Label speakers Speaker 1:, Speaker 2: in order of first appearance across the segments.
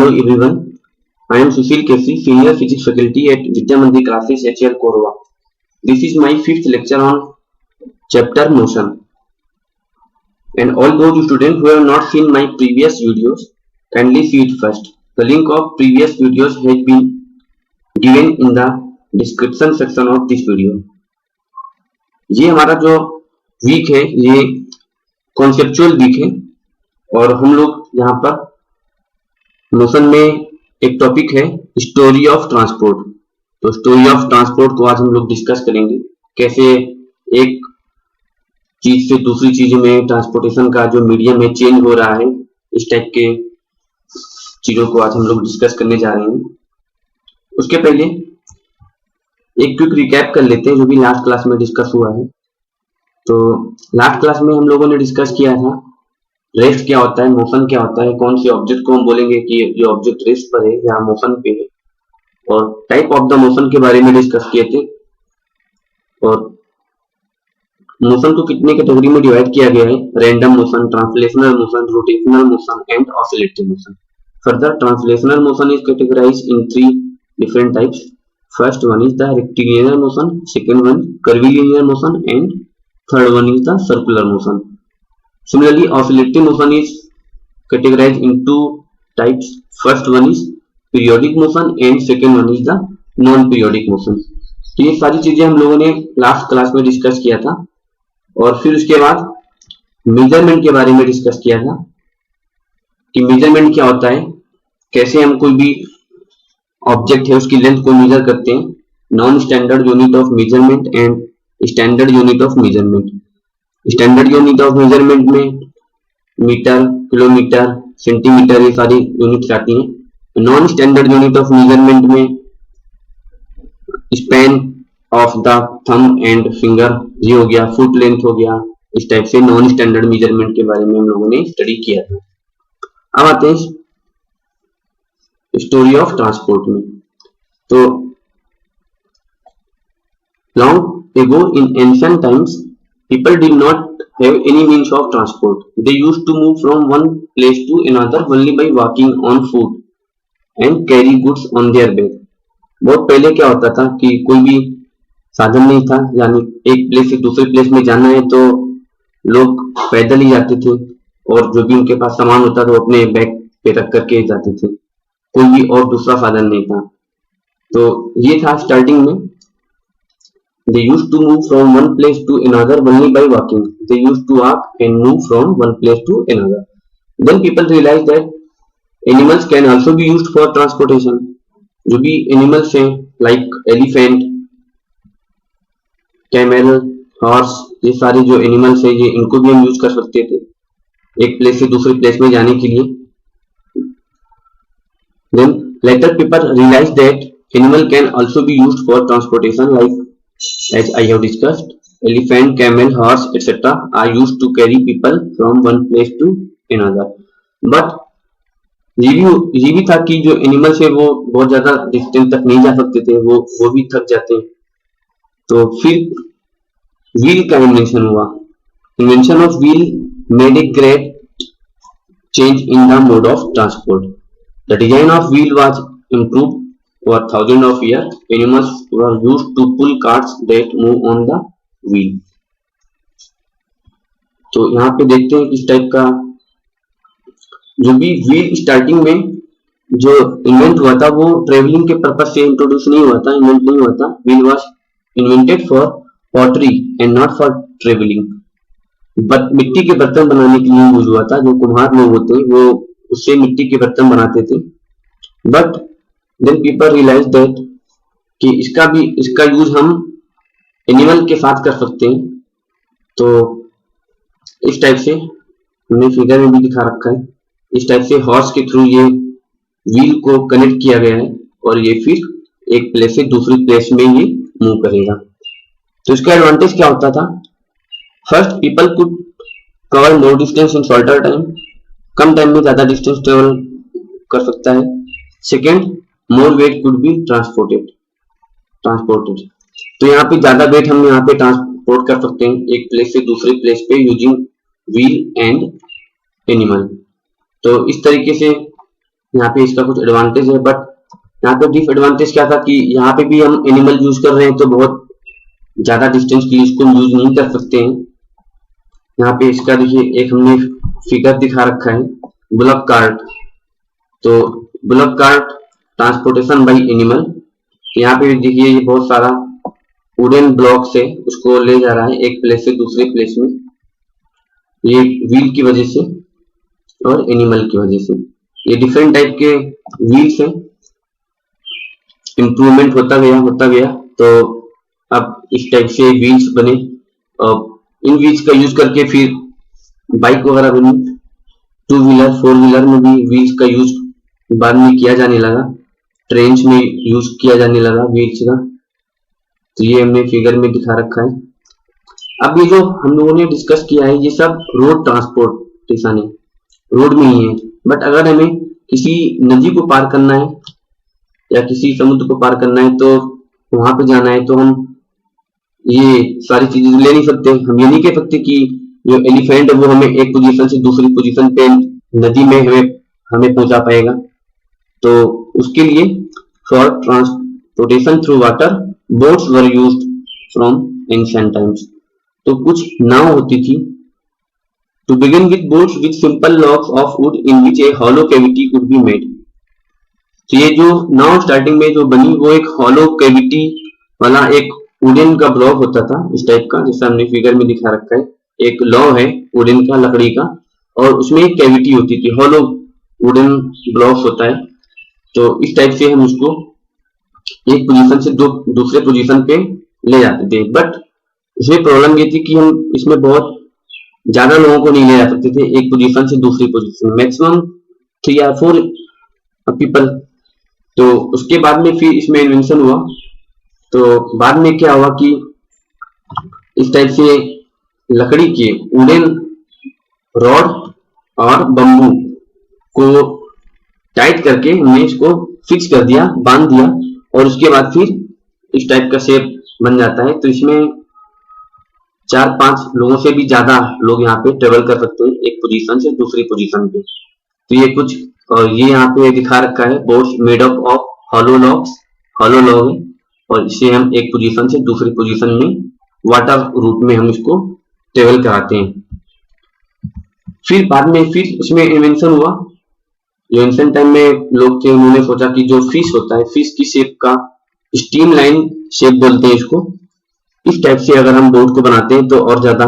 Speaker 1: Hello everyone, I am Sushil Kesi, Senior Physics Faculty at Vidya Mandir Classes HL Korwa. This is my 5th lecture on chapter motion. And all those students who have not seen my previous videos, kindly see it first. The link of previous videos has been given in the description section of this video. ये हमारा जो week है ये conceptual week है और हम लोग यहाँ पर मोशन में एक टॉपिक है स्टोरी ऑफ ट्रांसपोर्ट। तो स्टोरी ऑफ ट्रांसपोर्ट को आज हम लोग डिस्कस करेंगे, कैसे एक चीज से दूसरी चीज में ट्रांसपोर्टेशन का जो मीडियम है चेंज हो रहा है। इस टाइप के चीजों को आज हम लोग डिस्कस करने जा रहे हैं। उसके पहले एक क्विक रिकैप कर लेते हैं जो भी लास्ट क्लास में डिस्कस हुआ है। तो लास्ट क्लास में हम लोगों ने डिस्कस किया था रेस्ट क्या होता है, मोशन क्या होता है, कौन से ऑब्जेक्ट को हम बोलेंगे कि ये ऑब्जेक्ट रेस्ट पर है या मोशन पे है, और टाइप ऑफ द मोशन के बारे में डिस्कस किए थे। और मोशन को कितने कैटेगरी में डिवाइड किया गया है, random motion, translational motion, rotational motion and oscillatory motion. Further translational motion is categorised in 3 different types. First one is the rectilinear motion, second one curvilinear motion and third one is the circular motion. Similarly, oscillatory motion is categorized in 2 types. First one is periodic motion and second one is the non-periodic motion. तो ये सारी चीजें हम लोगों ने last class में discuss किया था और फिर उसके बाद मेजरमेंट के बारे में डिस्कस किया था कि मेजरमेंट क्या होता है, कैसे हम कोई भी ऑब्जेक्ट है उसकी लेंथ को मेजर करते हैं, non standard unit of measurement and standard unit of measurement. Standard unit of measurement में मीटर, किलोमीटर, सेंटीमीटर ये सारी यूनिट्स आती हैं। Non standard unit of measurement में span of the thumb and finger ये हो गया, फुट लेंथ हो गया। इस टाइप से नॉन स्टैंडर्ड मेजरमेंट के बारे में हम लोगों ने स्टडी किया था। अब आते हैं स्टोरी ऑफ ट्रांसपोर्ट में। तो long ago in ancient times people did not have any means of transport. They used to move from one place to another only by walking on foot and carry goods on their back. बहुत पहले क्या होता था कि कोई भी साधन नहीं था, यानी एक प्लेस से दूसरे प्लेस में जाना है तो लोग पैदल ही जाते थे और जो भी उनके पास सामान होता था वो अपने बैग पे रख करके जाते थे, कोई भी और दूसरा साधन नहीं था। तो ये था स्टार्टिंग में। They used to move from one place to another only by walking. They used to walk and move from one place to another. Then people realized that animals can also be used for transportation. जो भी animals हैं like elephant, camel, horse, ये सारे जो animals हैं ये इनको भी हम यूज कर सकते थे एक प्लेस से दूसरे प्लेस में जाने के लिए। Then later people realized that animal can also be used for transportation, like as I have discussed, elephant, camel, horse, etc. are used to carry people from one place to another. But ये भी था कि जो animals है वो बहुत ज्यादा distance तक नहीं जा सकते थे, वो भी थक जाते हैं। तो फिर व्हील का इन्वेंशन हुआ। Invention of wheel made a great change in the mode of transport. The design of wheel was improved for thousands of years. Animals were used to pull carts that move on the wheel. तो यहाँ पे देखते हैं किस type का जो भी wheel starting में जो इन्वेंट हुआ था वो ट्रेवलिंग के पर्पज से इंट्रोड्यूस नहीं हुआ था, इन्वेंट नहीं हुआ था। Wheel was invented for pottery and not for travelling. But मिट्टी के बर्तन बनाने के लिए यूज हुआ था। जो कुम्हार लोग होते हैं वो उससे मिट्टी के बर्तन बनाते थे। But then people realized that कि इसका यूज हम एनिमल के साथ कर सकते हैं। तो इस टाइप से हमने फिगर में भी दिखा रखा है, इस टाइप से हॉर्स के थ्रू ये व्हील को कनेक्ट किया गया है और ये फिर एक प्लेस से दूसरी प्लेस में ये मूव करेगा। तो इसका एडवांटेज क्या होता था? First, people could cover more distance in shorter time, come time में ज्यादा डिस्टेंस ट्रेवल कर सकता है। Second, more weight could be transported. तो यहाँ पे ज्यादा वेट हम यहाँ पे ट्रांसपोर्ट कर सकते हैं एक प्लेस से दूसरे प्लेस पे यूजिंग व्हील एंड एनिमल। तो इस तरीके से यहाँ पे इसका कुछ एडवांटेज है, बट यहाँ पे डिसएडवांटेज क्या था कि यहाँ पे भी हम एनिमल यूज कर रहे हैं तो बहुत ज्यादा डिस्टेंस के लिए इसको यूज नहीं कर सकते हैं। यहाँ पे इसका देखिए एक हमने फिगर दिखा रखा है बुलक कार्ट। तो bullock cart transportation by animal, यहाँ पे देखिए ये बहुत सारा वुडन ब्लॉक से उसको ले जा रहा है एक प्लेस से दूसरे प्लेस में, ये व्हील की वजह से और एनिमल की वजह से। ये डिफरेंट टाइप के व्हील्स हैं, इम्प्रूवमेंट होता गया तो अब इस टाइप से व्हील्स बने। इन व्हील्स का यूज करके फिर बाइक वगैरह बनी, 2 व्हीलर 4 व्हीलर में भी व्हील्स का यूज बाद में किया जाने लगा, ट्रेन्स में यूज किया जाने लगा व्हील्स का। तो ये हमने फिगर में दिखा रखा है। अब ये जो हम लोगों ने डिस्कस किया है ये सब रोड ट्रांसपोर्टेशन है, रोड में ही है। बट अगर हमें किसी नदी को पार करना है या किसी समुद्र को पार करना है तो वहां पे जाना है, तो हम ये सारी चीजें ले नहीं सकते। हम ये नहीं कह सकते कि जो एलिफेंट है वो हमें एक पोजीशन से दूसरी पोजीशन पे नदी में हमें पहुंचा पाएगा। तो उसके लिए for transportation through water boats were used from ancient times. तो कुछ नाव होती थी। To begin with boats with simple logs of wood in which a hollow cavity could be made. तो ये जो नाव स्टार्टिंग में जो बनी वो एक हॉलो कैविटी वाला एक वुडन का ब्लॉक होता था इस टाइप का, जैसा हमने फिगर में दिखा रखा है। एक लॉ है वुडन का, लकड़ी का, और उसमें एक कैविटी होती थी, हॉलो वुडन ब्लॉक होता है। तो इस टाइप से हम उसको एक पोजीशन से दूसरे पोजीशन पे ले जाते थे। बट इसमें प्रॉब्लम ये थी कि हम इसमें बहुत ज्यादा लोगों को नहीं ले जा सकते थे एक पोजीशन से दूसरी पोजीशन, मैक्सिमम 3 या 4 पीपल। तो उसके बाद में फिर इसमें इन्वेंशन हुआ। तो बाद में क्या हुआ कि इस टाइप से लकड़ी के वुडन रॉड और बम्बू को टाइट करके हमने इसको फिक्स कर दिया, बांध दिया, और उसके बाद फिर इस टाइप का शेप बन जाता है। तो इसमें 4-5 लोगों से भी ज्यादा लोग यहाँ पे ट्रेवल कर सकते हैं एक पोजीशन से दूसरी पोजीशन पे। तो ये कुछ ये यहाँ पे दिखा रखा है, boats made up of hollow log है, और इसे हम एक पोजीशन से दूसरी पोजीशन में वाटर रूट में हम इसको ट्रेवल कराते हैं। फिर बाद में फिर इसमें इन्वेंशन हुआ। जो एंशिएंट टाइम में लोग थे उन्होंने सोचा कि जो फिश होता है, फिश की शेप का स्ट्रीम लाइन शेप बोलते हैं इसको, इस टाइप से अगर हम बोट को बनाते हैं तो और ज्यादा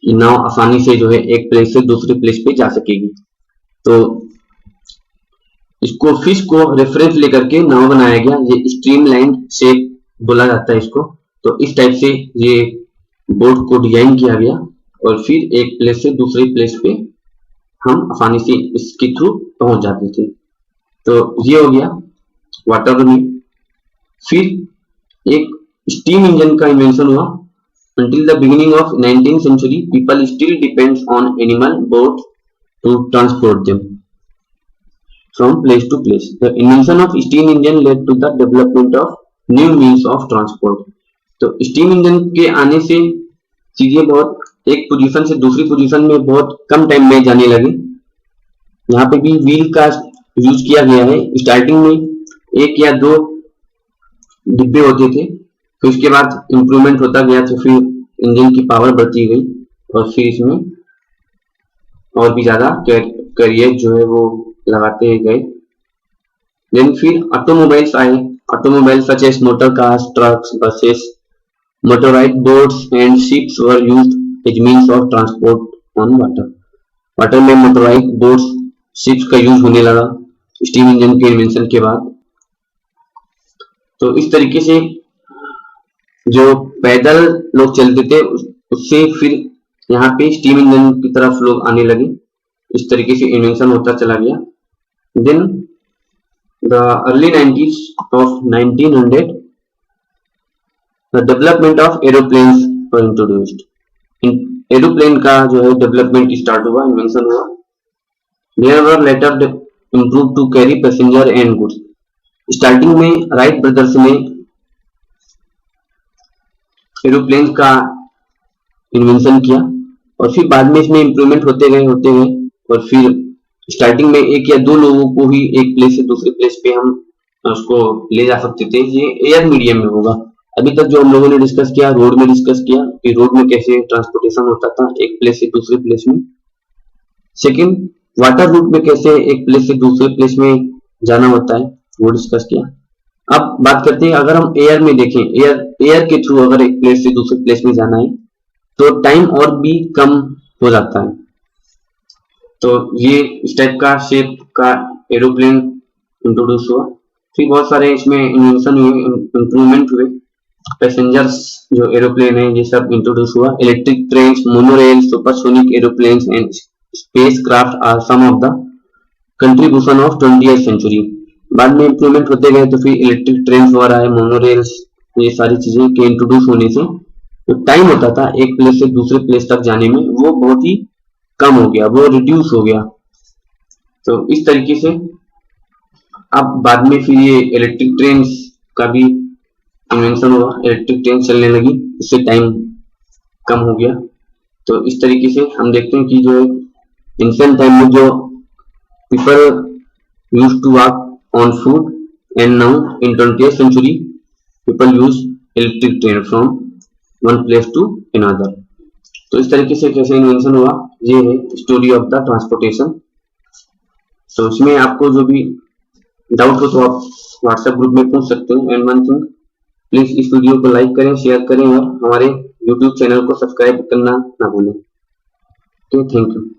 Speaker 1: नाव आसानी से जो है एक प्लेस से दूसरे प्लेस पे जा सकेगी। तो इसको फिश को रेफरेंस लेकर के नाव बनाया गया, ये स्ट्रीम लाइन शेप बोला जाता है इसको। तो इस टाइप से ये बोट को डिजाइन किया गया और फिर एक प्लेस से दूसरी प्लेस पे हम आसानी से इसके थ्रू पहुंच जाते थे। तो ये हो गया वाटर में। फिर एक स्टीम इंजन का इन्वेंशन हुआ। Until the beginning of 19th century, people still depends on animal boats to transport them from place to place. The invention of steam engine led to the development of new means of transport. तो steam engine के आने से चीजें बहुत एक position से दूसरी position में बहुत कम टाइम में जाने लगे। यहाँ पे भी व्हील का यूज किया गया है। स्टार्टिंग में 1 या 2 डिब्बे होते थे, फिर उसके बाद इंप्रूवमेंट होता गया, तो फिर इंजन की पावर बढ़ती गई और फिर इसमें और भी ज्यादा करियर जो है वो लगाते गए। देन फिर ऑटोमोबाइल्स आए। Automobiles such as motor cars, trucks, buses, motorized boats and ships were used as means of transport on water. Water में मोटराइज्ड बोट्स, शिप्स का यूज होने लगा स्टीम इंजन के इन्वेंशन के बाद। तो इस तरीके से जो पैदल लोग चलते थे उससे फिर यहाँ पे स्टीम इंजन की तरफ लोग आने लगे। इस तरीके से इन्वेंशन होता चला गया। Then the early 90s of 1900 the development of aeroplanes were introduced. Aeroplane का जो है डेवलपमेंट स्टार्ट हुआ, इन्वेंशन हुआ। There were later improve to carry passenger and goods. Starting में राइट ब्रदर्स ने एरोप्लेन का इन्वेंशन किया और फिर बाद में इसमें इंप्रूवमेंट होते गए और फिर स्टार्टिंग में एक या दो लोगों को ही एक प्लेस से दूसरे प्लेस पे हम उसको ले जा सकते थे, ये एयर मीडियम में होगा। अभी तक जो हम लोगों ने डिस्कस किया, रोड में डिस्कस किया कि रोड में कैसे ट्रांसपोर्टेशन होता था एक प्लेस से दूसरे प्लेस में। सेकंड, वाटर रूट में कैसे एक प्लेस से दूसरे प्लेस में जाना होता है, वो डिस्कस किया। अब बात करते हैं, अगर हम एयर में देखें, एयर के थ्रू अगर एक प्लेस से दूसरे प्लेस में जाना है तो टाइम और भी कम हो जाता है। तो ये इस टाइप का शेप का एरोप्लेन इंट्रोड्यूस हुआ। फिर बहुत सारे इसमें इन्वेंशन हुए, इम्प्रूवमेंट हुए। पैसेंजर्स जो एरोप्लेन है ये सब इंट्रोड्यूस हुआ। Electric train, monorail, supersonic aeroplanes and spacecraft are some of the contribution of 20th century. बाद में इंप्रूवमेंट होते गए तो फिर इलेक्ट्रिक ट्रेन वगैरह है, मोनोरेल्स, ये सारी चीजें के इंट्रोड्यूस होने से जो टाइम होता था एक प्लेस से दूसरे प्लेस तक जाने में वो बहुत ही कम हो गया, वो रिड्यूस हो गया। तो इस तरीके से अब बाद में फिर ये इलेक्ट्रिक ट्रेन का भी इन्वेंशन हुआ, इलेक्ट्रिक ट्रेन चलने लगी, इससे टाइम कम हो गया। तो इस तरीके से हम देखते हैं कि जो एंशिएंट टाइम में जो people used to walk on foot and now in 20th century people use electric train from one place to another. तो इस तरीके से कैसे इन्वेंशन हुआ, ये है स्टोरी ऑफ द ट्रांसपोर्टेशन। तो इसमें आपको जो भी डाउट हो तो आप व्हाट्सएप ग्रुप में पूछ सकते हैं। एंड वन थिंग, प्लीज इस वीडियो को लाइक करें, शेयर करें और हमारे यूट्यूब चैनल को सब्सक्राइब करना ना भूलें। Thank you.